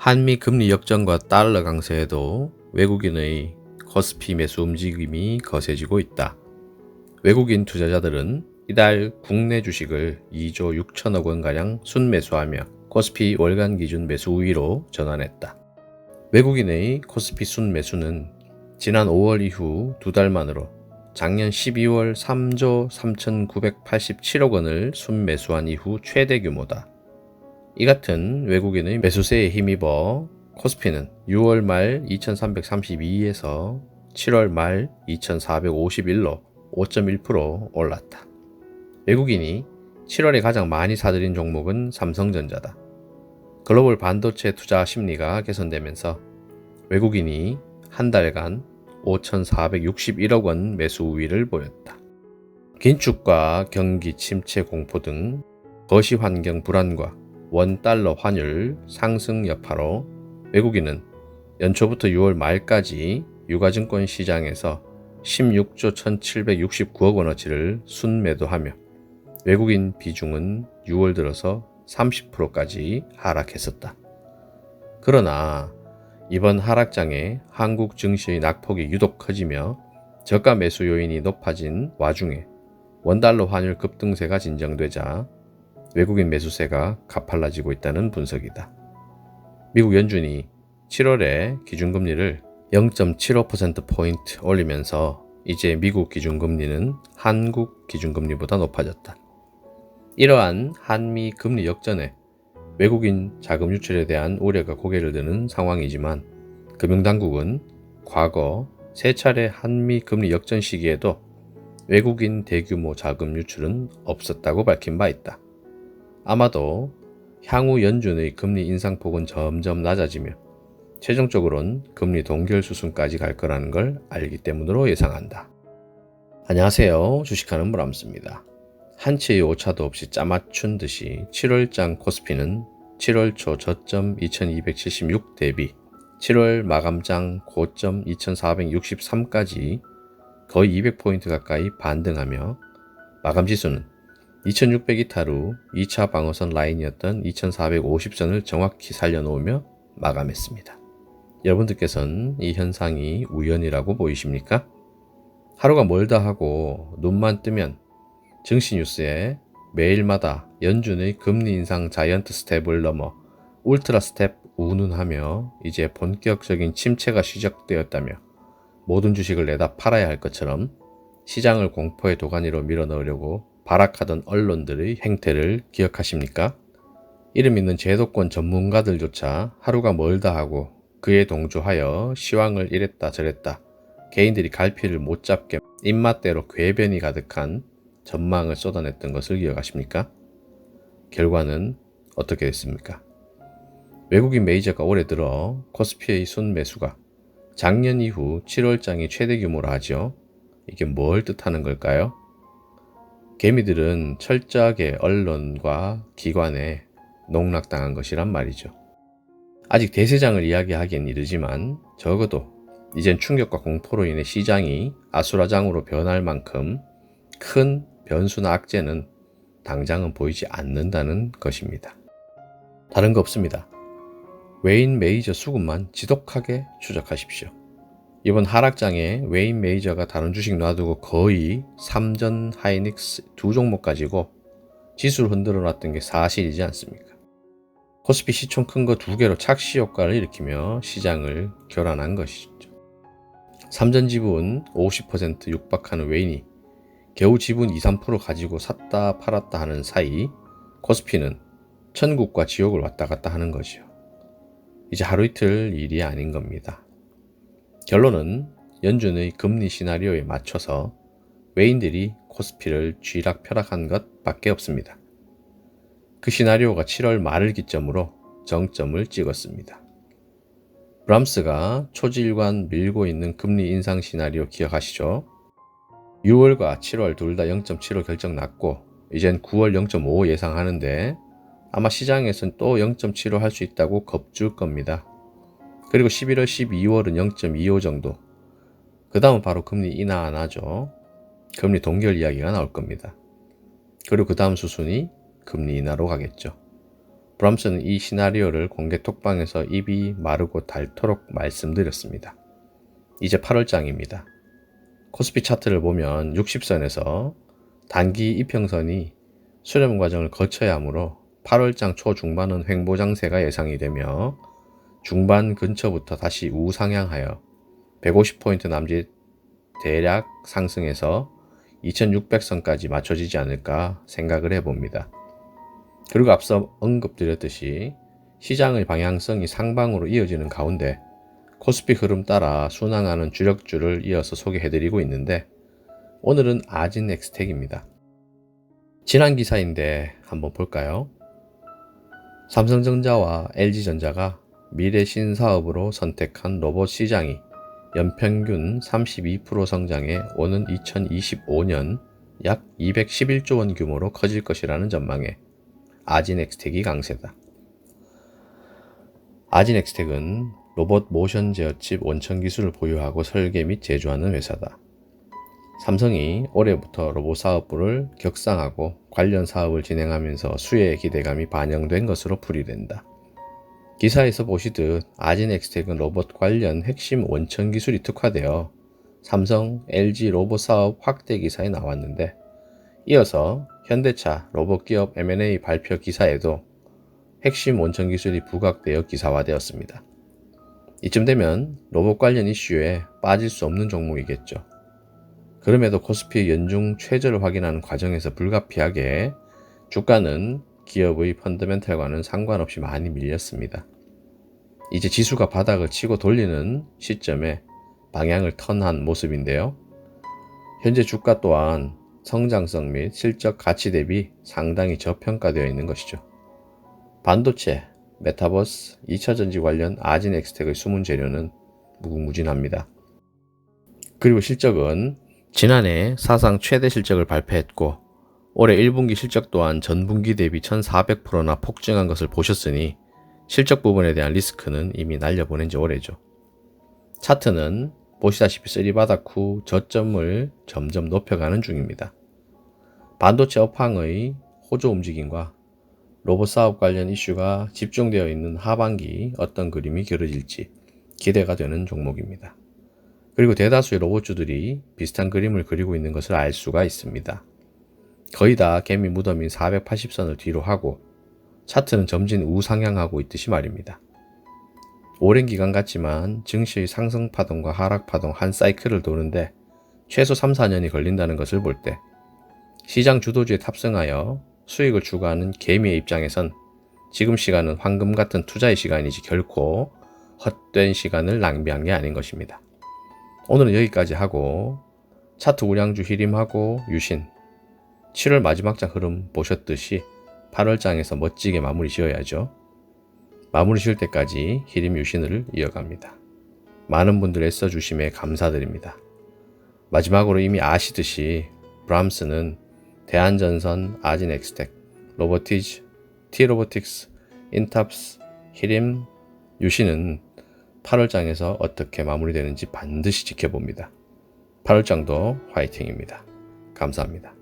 한미 금리 역전과 달러 강세에도 외국인의 코스피 매수 움직임이 거세지고 있다. 외국인 투자자들은 이달 국내 주식을 2조 6천억 원가량 순매수하며 코스피 월간 기준 매수 우위로 전환했다. 외국인의 코스피 순매수는 지난 5월 이후 두 달 만으로 작년 12월 3조 3,987억 원을 순매수한 이후 최대 규모다. 이 같은 외국인의 매수세에 힘입어 코스피는 6월 말 2332에서 7월 말 2451로 5.1% 올랐다. 외국인이 7월에 가장 많이 사들인 종목은 삼성전자다. 글로벌 반도체 투자 심리가 개선되면서 외국인이 한 달간 5,461억 원 매수 우위를 보였다. 긴축과 경기 침체 공포 등 거시 환경 불안과 원달러 환율 상승 여파로 외국인은 연초부터 6월 말까지 유가증권 시장에서 16조 1,769억 원어치를 순매도하며 외국인 비중은 6월 들어서 30%까지 하락했었다. 그러나 이번 하락장에 한국 증시의 낙폭이 유독 커지며 저가 매수 요인이 높아진 와중에 원달러 환율 급등세가 진정되자 외국인 매수세가 가팔라지고 있다는 분석이다. 미국 연준이 7월에 기준금리를 0.75%포인트 올리면서 이제 미국 기준금리는 한국 기준금리보다 높아졌다. 이러한 한미 금리 역전에 외국인 자금 유출에 대한 우려가 고개를 드는 상황이지만 금융당국은 과거 3차례 한미 금리 역전 시기에도 외국인 대규모 자금 유출은 없었다고 밝힌 바 있다. 아마도 향후 연준의 금리 인상폭은 점점 낮아지며 최종적으로는 금리 동결 수순까지 갈 거라는 걸 알기 때문으로 예상한다. 안녕하세요. 주식하는 브람스입니다. 한치의 오차도 없이 짜맞춘 듯이 7월장 코스피는 7월 초 저점 2276 대비 7월 마감장 고점 2463까지 거의 200포인트 가까이 반등하며 마감지수는 2600 이탈 후 2차 방어선 라인이었던 2450선을 정확히 살려놓으며 마감했습니다. 여러분들께서는 이 현상이 우연이라고 보이십니까? 하루가 멀다 하고 눈만 뜨면 증시 뉴스에 매일마다 연준의 금리 인상 자이언트 스텝을 넘어 울트라 스텝 운운하며 이제 본격적인 침체가 시작되었다며 모든 주식을 내다 팔아야 할 것처럼 시장을 공포의 도가니로 밀어넣으려고 발악하던 언론들의 행태를 기억하십니까? 이름 있는 제도권 전문가들조차 하루가 멀다 하고 그에 동조하여 시황을 이랬다 저랬다 개인들이 갈피를 못 잡게 입맛대로 궤변이 가득한 전망을 쏟아냈던 것을 기억하십니까? 결과는 어떻게 됐습니까? 외국인 메이저가 올해 들어 코스피의 순매수가 작년 이후 7월장이 최대 규모라 하죠. 이게 뭘 뜻하는 걸까요? 개미들은 철저하게 언론과 기관에 농락당한 것이란 말이죠. 아직 대세장을 이야기하기엔 이르지만 적어도 이젠 충격과 공포로 인해 시장이 아수라장으로 변할 만큼 큰 변수나 악재는 당장은 보이지 않는다는 것입니다. 다른 거 없습니다. 외인 메이저 수급만 지독하게 추적하십시오. 이번 하락장에 외인 메이저가 다른 주식 놔두고 거의 삼전 하이닉스 두 종목 가지고 지수를 흔들어 놨던 게 사실이지 않습니까? 코스피 시총 큰 거 두 개로 착시 효과를 일으키며 시장을 교란한 것이죠. 삼전 지분 50% 육박하는 외인이 겨우 지분 2, 3% 가지고 샀다 팔았다 하는 사이 코스피는 천국과 지옥을 왔다 갔다 하는 거죠. 이제 하루 이틀 일이 아닌 겁니다. 결론은 연준의 금리 시나리오에 맞춰서 외인들이 코스피를 쥐락펴락한 것 밖에 없습니다. 그 시나리오가 7월 말을 기점으로 정점을 찍었습니다. 브람스가 초지일관 밀고 있는 금리 인상 시나리오 기억하시죠? 6월과 7월 둘 다 0.75 결정 났고 이젠 9월 0.5 예상하는데 아마 시장에선 또 0.75 할 수 있다고 겁줄 겁니다. 그리고 11월, 12월은 0.25 정도. 그 다음은 바로 금리 인하 안 하죠. 금리 동결 이야기가 나올 겁니다. 그리고 그 다음 수순이 금리 인하로 가겠죠. 브람스는 이 시나리오를 공개 톡방에서 입이 마르고 닳도록 말씀드렸습니다. 이제 8월장입니다. 코스피 차트를 보면 60선에서 단기 이평선이 수렴 과정을 거쳐야 하므로 8월장 초중반은 횡보장세가 예상이 되며 중반 근처부터 다시 우상향하여 150포인트 남짓 대략 상승해서 2600선까지 맞춰지지 않을까 생각을 해봅니다. 그리고 앞서 언급드렸듯이 시장의 방향성이 상방으로 이어지는 가운데 코스피 흐름 따라 순항하는 주력주를 이어서 소개해드리고 있는데 오늘은 아진엑스텍입니다. 지난 기사인데 한번 볼까요? 삼성전자와 LG전자가 미래 신사업으로 선택한 로봇 시장이 연평균 32% 성장해 오는 2025년 약 211조 원 규모로 커질 것이라는 전망에 아진엑스텍이 강세다. 아진엑스텍은 로봇 모션 제어칩 원천 기술을 보유하고 설계 및 제조하는 회사다. 삼성이 올해부터 로봇 사업부를 격상하고 관련 사업을 진행하면서 수혜의 기대감이 반영된 것으로 풀이된다. 기사에서 보시듯 아진엑스텍은 로봇 관련 핵심 원천 기술이 특화되어 삼성, LG 로봇 사업 확대 기사에 나왔는데 이어서 현대차 로봇 기업 M&A 발표 기사에도 핵심 원천 기술이 부각되어 기사화되었습니다. 이쯤 되면 로봇 관련 이슈에 빠질 수 없는 종목이겠죠. 그럼에도 코스피의 연중 최저를 확인하는 과정에서 불가피하게 주가는 기업의 펀더멘탈과는 상관없이 많이 밀렸습니다. 이제 지수가 바닥을 치고 돌리는 시점에 방향을 턴한 모습인데요. 현재 주가 또한 성장성 및 실적 가치 대비 상당히 저평가되어 있는 것이죠. 반도체, 메타버스, 2차전지 관련 아진엑스텍의 숨은 재료는 무궁무진합니다. 그리고 실적은 지난해 사상 최대 실적을 발표했고 올해 1분기 실적 또한 전분기 대비 1400%나 폭증한 것을 보셨으니 실적 부분에 대한 리스크는 이미 날려보낸 지 오래죠. 차트는 보시다시피 쓰리바닥 후 저점을 점점 높여가는 중입니다. 반도체 업황의 호조 움직임과 로봇 사업 관련 이슈가 집중되어 있는 하반기 어떤 그림이 그려질지 기대가 되는 종목입니다. 그리고 대다수의 로봇주들이 비슷한 그림을 그리고 있는 것을 알 수가 있습니다. 거의 다 개미 무덤인 480선을 뒤로 하고 차트는 점진 우상향하고 있듯이 말입니다. 오랜 기간 같지만 증시의 상승파동과 하락파동 한 사이클을 도는데 최소 3-4년이 걸린다는 것을 볼 때 시장 주도주에 탑승하여 수익을 추구하는 개미의 입장에선 지금 시간은 황금 같은 투자의 시간이지 결코 헛된 시간을 낭비한 게 아닌 것입니다. 오늘은 여기까지 하고 차트 우량주 히림하고 유신 7월 마지막 장 흐름 보셨듯이 8월장에서 멋지게 마무리 지어야죠. 마무리 지을 때까지 히림 유신을 이어갑니다. 많은 분들 애써주심에 감사드립니다. 마지막으로 이미 아시듯이 브람스는 대한전선, 아진엑스텍, 로보티즈, T로보틱스, 인탑스, 히림, 유신은 8월장에서 어떻게 마무리되는지 반드시 지켜봅니다. 8월장도 화이팅입니다. 감사합니다.